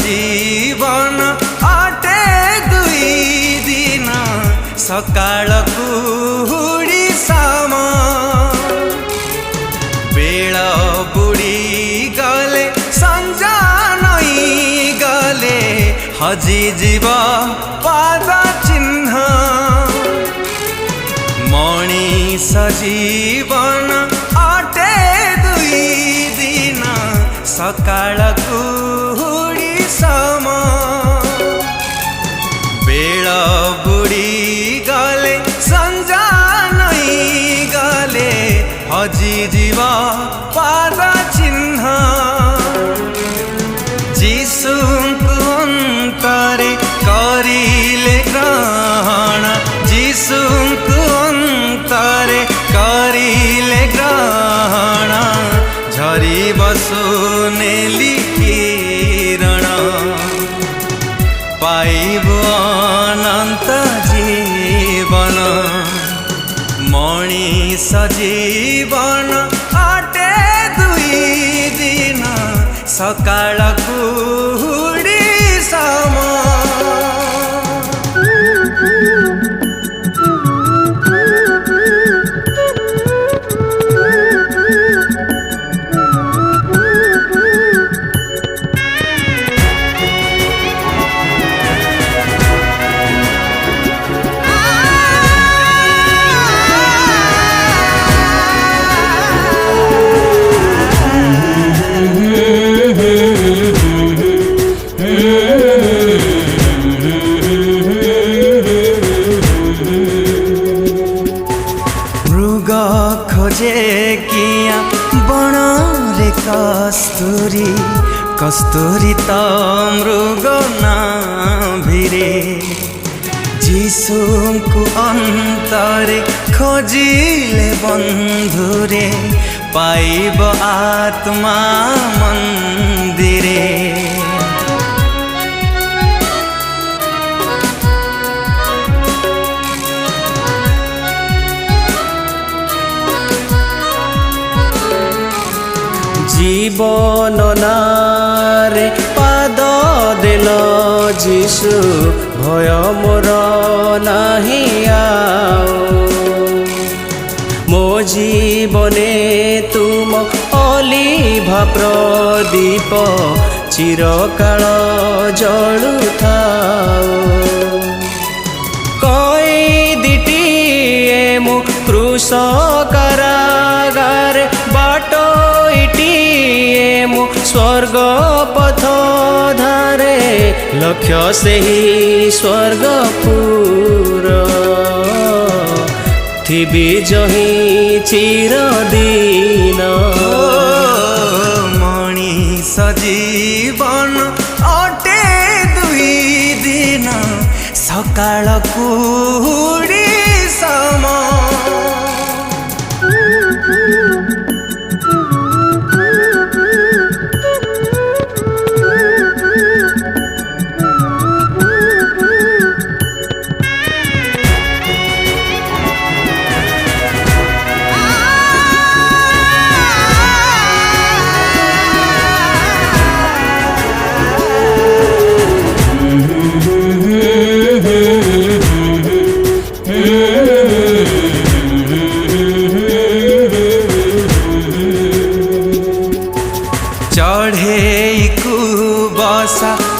जीवन आटे दुई दिन सकाळ कुहुडी साम बेल बुड़ी गले संजा नई गले हजी जीव पाद चिन्ह मणिष जीवन आटे दुई दिन सकाळ कुहुडी सम बेल बुड़ी गले संजा नई गले हजी जीव पाद चिन्ह जीशुଙ୍କୁ अंतरे करिले ग्रहण जीशुଙ୍କୁ अंतरे करिले ग्रहण झरी बसुनेली किरण पाइब अनंत जीवन मणिष जीवन आटे दुई दिन सकाळ कुहुडी सम खोजे किया बण रे कस्तूरी कस्तूरी तो मृग नाभिरे जीशुଙ୍କୁ अंतरे खोजिले बंधुरे पाइब आत्मा मंदिरे जीवन नारे पाद देल जीशु भय मोर नाही मो जीवने तुम अलिभा प्रदीप चिरकाल जलुथाओ कैदीटीए मु क्रूस कारागार बाट मु स्वर्ग पथ धारे लक्ष्य से ही स्वर्गपुर थिबी जही चिरदीन मणिष जीवन अटे दुई दिन सकाळ कुहुडी सम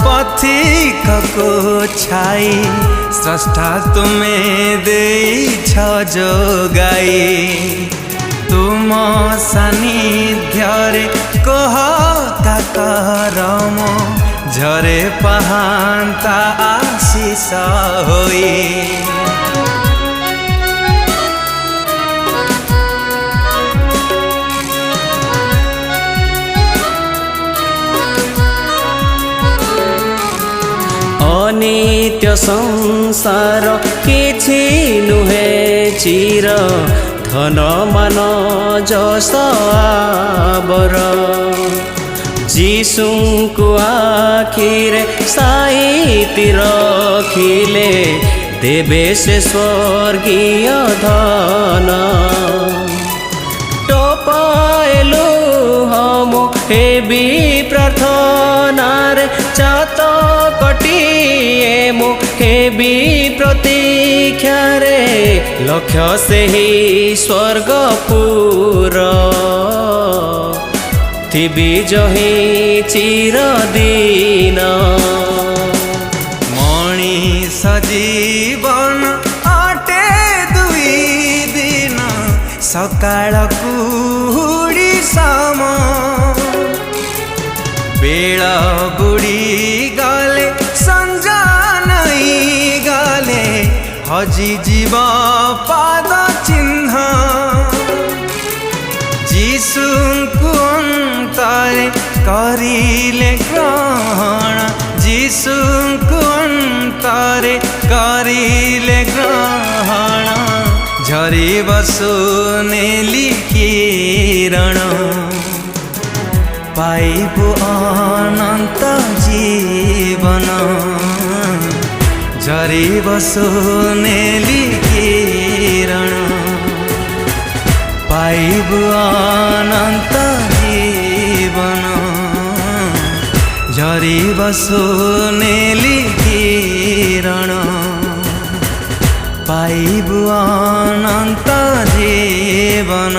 पथिक को छाई स्रष्टा तुम्हें देइछ जोगाई तुम सानिध्यरे कहता करम झरे पहांता आशीष होई अनित्य संसार किछि नुहे चिर धन मान जस आबर जीशुଙ୍କୁ आखिरे साइति रखिले देवे से स्वर्गीय धन टोपाएलु हम हेबी प्रार्थना रे चात कटिए मु हेबी प्रतीक्षा रे लक्ष्य से ही स्वर्गपुर थिबी जही चिरदिन मणिष जीवन अटे दुई दिन सकाळ कुहुडी सम बेळ बुडी गले संजा नहीं गले हजी जीव पाद चिन्ह जीशुଙ୍କୁ अंतरे करिले ग्रहण जीशुଙ୍କୁ अंतरे करिले ग्रहण झरी बसुनेली किरण पाइबु अनंत जीवन झरी बसुनेली किरण पाइबु अनंत जीवन झरी बसुनेली किरण पाइबु अनंत जीवन।